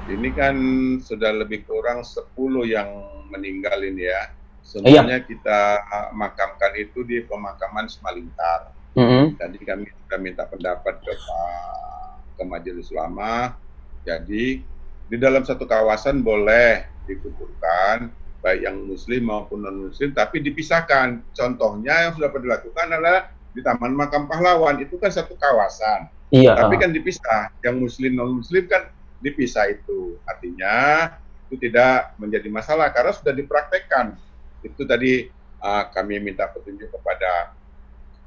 Ini kan sudah lebih kurang 10 yang meninggal ini ya. Iya. Semuanya kita makamkan itu di pemakaman Semalingkar. Mm-mm. Jadi kami sudah minta pendapat ke Majelis Ulama. Jadi di dalam satu kawasan boleh dikuburkan baik yang Muslim maupun non Muslim, tapi dipisahkan. Contohnya yang sudah pernah dilakukan adalah di Taman Makam Pahlawan, itu kan satu kawasan. Iya. Tapi kan dipisah, yang Muslim non Muslim kan dipisah itu. Artinya itu tidak menjadi masalah karena sudah dipraktekkan. Itu tadi kami minta petunjuk kepada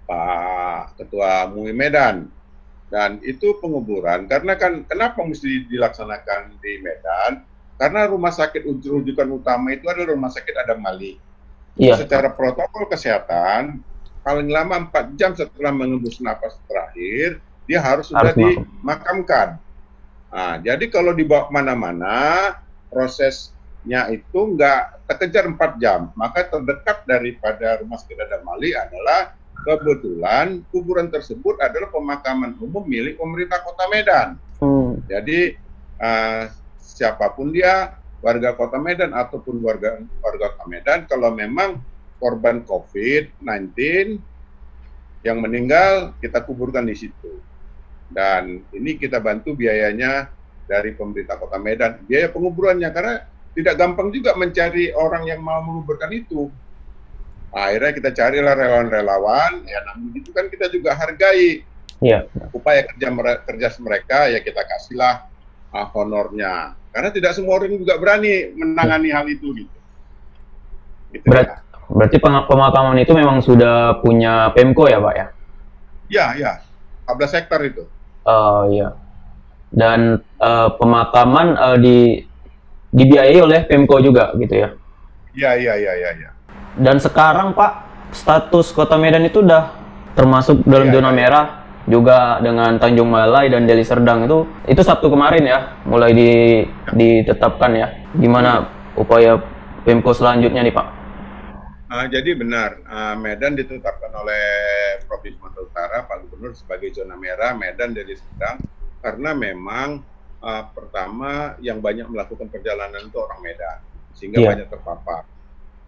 Pak Ketua MUI Medan, dan itu penguburan karena kan kenapa mesti dilaksanakan di Medan, karena rumah sakit rujukan utama itu adalah Rumah Sakit Adam Malik. Iya. Secara protokol kesehatan paling lama 4 jam setelah mengembus napas terakhir dia harus sudah dimakamkan. Nah, jadi kalau dibawa kemana-mana prosesnya itu nggak terkejar 4 jam, maka terdekat daripada Rumah Sakit Adam Malik adalah kebetulan kuburan tersebut adalah pemakaman umum milik pemerintah Kota Medan. Jadi siapapun dia, warga Kota Medan ataupun warga Kota Medan, kalau memang korban COVID-19 yang meninggal, kita kuburkan di situ. Dan ini kita bantu biayanya dari pemerintah Kota Medan, biaya penguburannya, karena tidak gampang juga mencari orang yang mau menguburkan itu. Akhirnya kita carilah relawan-relawan, ya namun itu kan kita juga hargai upaya kerja mereka, ya kita kasihlah honornya. Karena tidak semua orang juga berani menangani hal itu gitu. Berarti pemakaman itu memang sudah punya Pemko ya Pak ya? Ya, 14 hektar itu. Oh iya. Dan pemakaman dibiayai oleh Pemko juga gitu ya? Iya. Dan sekarang Pak, status Kota Medan itu udah termasuk dalam zona merah juga dengan Tanjung Malai dan Deli Serdang itu Sabtu kemarin ya, mulai ditetapkan ya. Gimana upaya Pemko selanjutnya nih Pak? Jadi benar, Medan ditetapkan oleh Provinsi Sumatera Utara, Pak Gubernur sebagai zona merah Medan Deli Serdang, karena memang pertama yang banyak melakukan perjalanan itu orang Medan, sehingga banyak terpapar.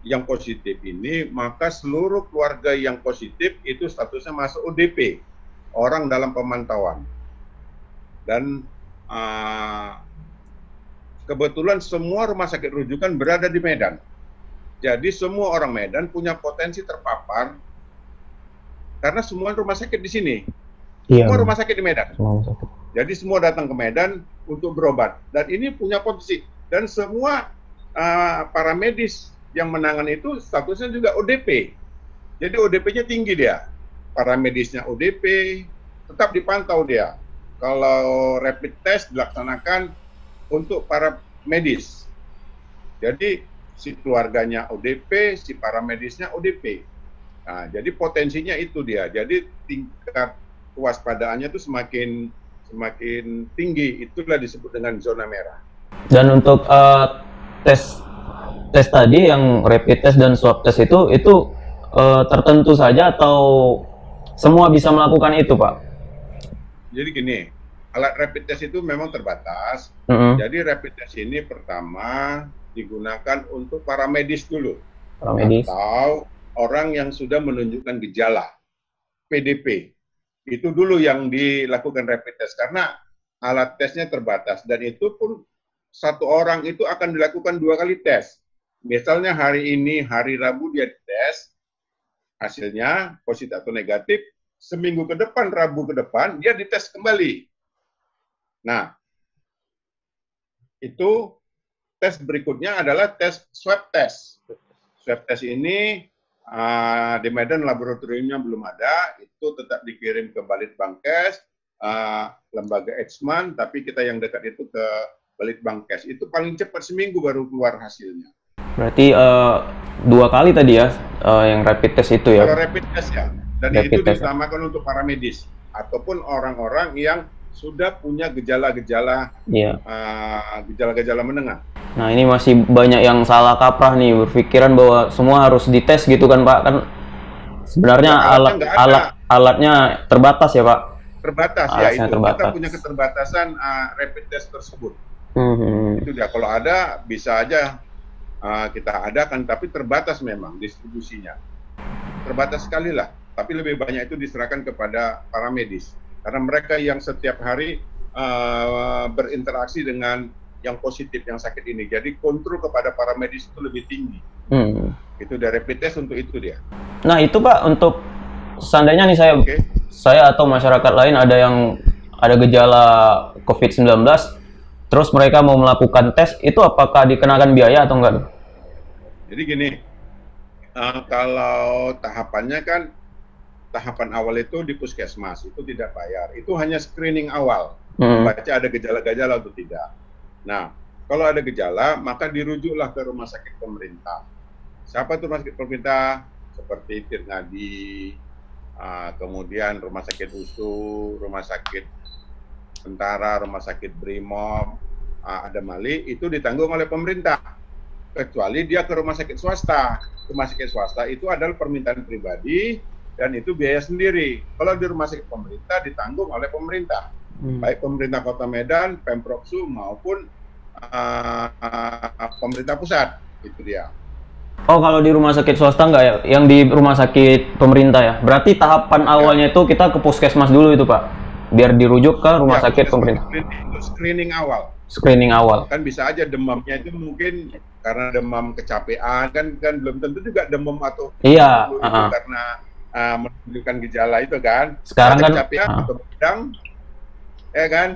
Yang positif ini, maka seluruh keluarga yang positif itu statusnya masuk ODP, orang dalam pemantauan. Dan kebetulan semua rumah sakit rujukan berada di Medan. Jadi semua orang Medan punya potensi terpapar karena semua rumah sakit di sini. Semua rumah sakit di Medan. Jadi semua datang ke Medan untuk berobat. Dan ini punya potensi. Dan semua para medis yang menangani itu statusnya juga ODP. Jadi ODP-nya tinggi dia. Para medisnya ODP, tetap dipantau dia. Kalau rapid test dilaksanakan untuk para medis. Jadi si keluarganya ODP, si para medisnya ODP. Nah, jadi potensinya itu dia. Jadi tingkat kewaspadaannya itu semakin tinggi. Itulah disebut dengan zona merah. Dan untuk tes tadi yang rapid test dan swab test itu tertentu saja atau semua bisa melakukan itu Pak? Jadi gini, alat rapid test itu memang terbatas. Jadi rapid test ini pertama digunakan untuk para medis dulu, atau orang yang sudah menunjukkan gejala PDP. Itu dulu yang dilakukan rapid test karena alat tesnya terbatas, dan itu pun satu orang itu akan dilakukan 2 kali tes. Misalnya hari ini, hari Rabu dia dites, hasilnya positif atau negatif, seminggu ke depan, Rabu ke depan, dia dites kembali. Nah, itu tes berikutnya adalah tes swab test. Swab test ini di Medan laboratoriumnya belum ada, itu tetap dikirim ke Balitbangkes, lembaga Eijkman, tapi kita yang dekat itu ke Balitbangkes. Itu paling cepat seminggu baru keluar hasilnya. Berarti 2 kali tadi ya yang rapid test itu ya? Kalau rapid test ya, dan itu diutamakan untuk para medis ataupun orang-orang yang sudah punya gejala-gejala menengah. Nah ini masih banyak yang salah kaprah nih, berpikiran bahwa semua harus dites gitu kan Pak, kan sebenarnya alatnya terbatas ya Pak? Terbatas ya, itu terbatas. Kita punya keterbatasan rapid test tersebut. Itu dia, kalau ada bisa aja kita adakan, tapi terbatas memang distribusinya. Terbatas sekali lah, tapi lebih banyak itu diserahkan kepada para medis. Karena mereka yang setiap hari berinteraksi dengan yang positif, yang sakit ini. Jadi kontrol kepada para medis itu lebih tinggi. Itu dari rapid test untuk itu dia. Nah itu Pak, untuk seandainya nih saya atau masyarakat lain ada gejala COVID-19, terus mereka mau melakukan tes, itu apakah dikenakan biaya atau enggak? Jadi gini, kalau tahapannya kan, tahapan awal itu di puskesmas, itu tidak bayar. Itu hanya screening awal, baca ada gejala-gejala atau tidak. Nah, kalau ada gejala, maka dirujuklah ke rumah sakit pemerintah. Siapa itu rumah sakit pemerintah? Seperti Tirnadi, kemudian rumah sakit USU, rumah sakit Tentara, rumah sakit Brimob, ada Mali, itu ditanggung oleh pemerintah. Kecuali dia ke rumah sakit swasta. Rumah sakit swasta itu adalah permintaan pribadi, dan itu biaya sendiri. Kalau di rumah sakit pemerintah ditanggung oleh pemerintah. Baik pemerintah Kota Medan, Pemprov Sum maupun pemerintah pusat, itu dia. Oh, kalau di rumah sakit swasta enggak ya? Yang di rumah sakit pemerintah ya? Berarti tahapan awalnya itu kita ke puskesmas dulu itu Pak? Biar dirujuk ke rumah sakit pemerintah? Screening awal. Screening awal. Kan bisa aja demamnya itu mungkin karena demam kecapean, kan belum tentu juga demam atau karena menunjukkan gejala itu kan. Sekarang kan kecapean atau begadang, ya kan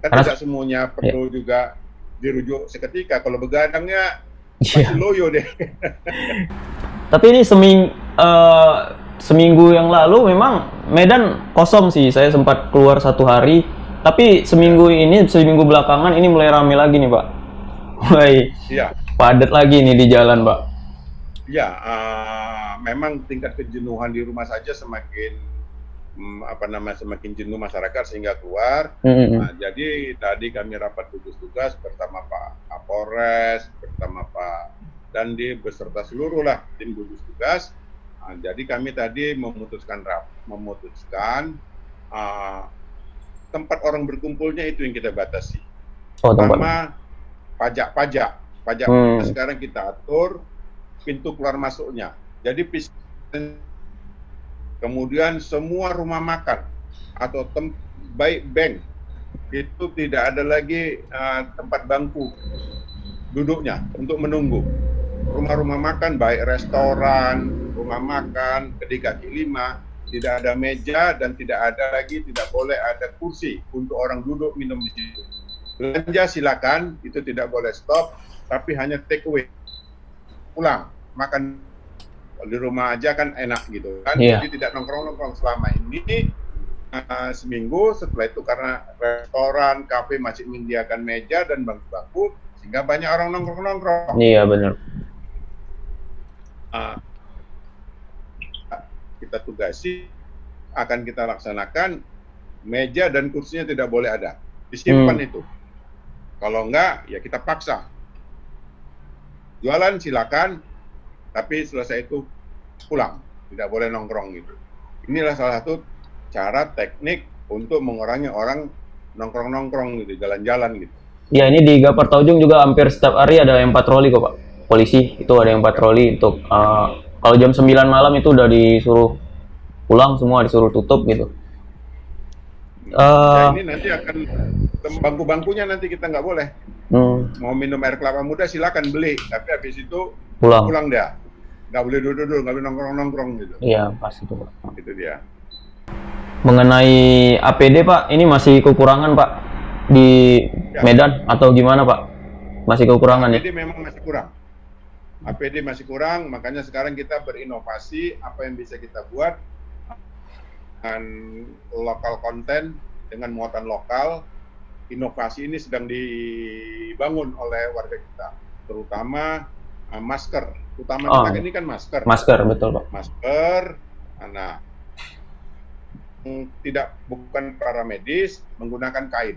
tidak semuanya perlu juga dirujuk seketika. Kalau begadangnya masih loyo deh. Tapi ini seminggu yang lalu memang Medan kosong sih. Saya sempat keluar 1 hari, tapi seminggu belakangan ini mulai ramai lagi nih Pak. Mulai padat lagi nih di jalan Pak. Ya, memang tingkat kejenuhan di rumah saja semakin semakin jenuh masyarakat sehingga keluar. Nah, jadi tadi kami rapat gugus tugas bersama Pak Kapolres, bersama Pak Dandi beserta seluruh tim gugus tugas. Nah, jadi kami tadi memutuskan tempat orang berkumpulnya itu yang kita batasi. Pertama, pajak sekarang kita atur pintu keluar masuknya. Jadi kemudian semua rumah makan atau baik bank itu tidak ada lagi tempat bangku duduknya untuk menunggu. Rumah-rumah makan baik restoran, rumah makan, kedai kaki lima, tidak ada meja dan tidak boleh ada kursi untuk orang duduk minum di situ. Belanja silakan, itu tidak boleh stop, tapi hanya take away, pulang makan di rumah aja kan enak gitu kan. Jadi tidak nongkrong-nongkrong selama ini seminggu. Setelah itu karena restoran, kafe masih menyediakan meja dan bangku-bangku, sehingga banyak orang nongkrong-nongkrong. Iya benar. Kita tugasi, akan kita laksanakan, meja dan kursinya tidak boleh ada, disimpan itu. Kalau enggak ya kita paksa. Jualan silakan, tapi selesai itu pulang, tidak boleh nongkrong gitu. Inilah salah satu cara teknik untuk mengurangi orang nongkrong-nongkrong gitu, jalan-jalan gitu. Ya, ini di Gapar Taujung juga hampir setiap hari ada yang patroli kok Pak. Polisi itu ada yang patroli untuk kalau jam 9 malam itu udah disuruh pulang semua, disuruh tutup gitu. Ini nanti akan bangku-bangkunya nanti kita nggak boleh. Mau minum air kelapa muda silakan beli, tapi habis itu pulang dah. Nggak boleh duduk-duduk, nggak boleh nongkrong-nongkrong gitu. Iya, pas itu Pak. Itu dia. Mengenai APD Pak, ini masih kekurangan Pak di Medan atau gimana Pak? Masih kekurangan APD memang masih kurang. APD masih kurang, makanya sekarang kita berinovasi apa yang bisa kita buat dengan lokal konten, dengan muatan lokal. Inovasi ini sedang dibangun oleh warga kita, terutama masker. Utama kita ini kan masker. Masker, betul Pak. Masker, nah, bukan para medis menggunakan kain.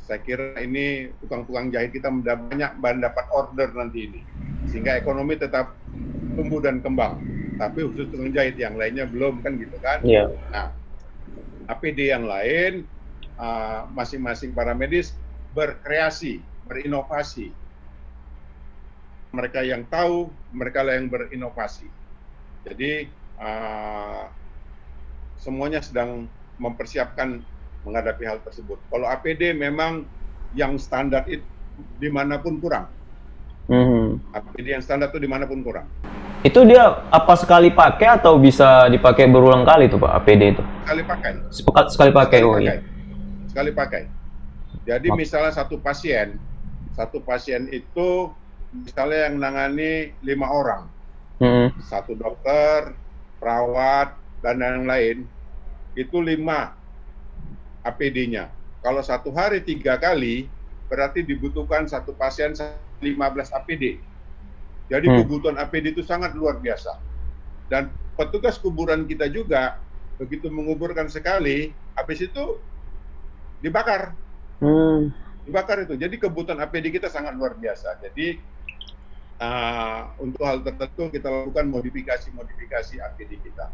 Saya kira ini tukang-tukang jahit kita banyak dapat order nanti ini, sehingga ekonomi tetap tumbuh dan kembang. Tapi khusus tukang jahit, yang lainnya belum kan gitu kan. Nah, APD yang lain masing-masing para medis berkreasi, berinovasi. Mereka yang tahu, mereka lah yang berinovasi. Jadi semuanya sedang mempersiapkan menghadapi hal tersebut. Kalau APD memang yang standar itu dimanapun kurang. APD yang standar itu dimanapun kurang. Itu dia apa sekali pakai atau bisa dipakai berulang kali tuh Pak APD itu? Sekali pakai. Sekali pakai. Oh iya. Sekali pakai. Jadi misalnya satu pasien itu misalnya yang nangani 5 orang, satu dokter, perawat, dan yang lain, itu 5 APD-nya. Kalau satu hari 3 kali, berarti dibutuhkan satu pasien 15 APD. Jadi kebutuhan APD itu sangat luar biasa. Dan petugas kuburan kita juga, begitu menguburkan sekali, habis itu dibakar. Dibakar itu. Jadi kebutuhan APD kita sangat luar biasa. Jadi untuk hal tertentu kita lakukan modifikasi APD kita.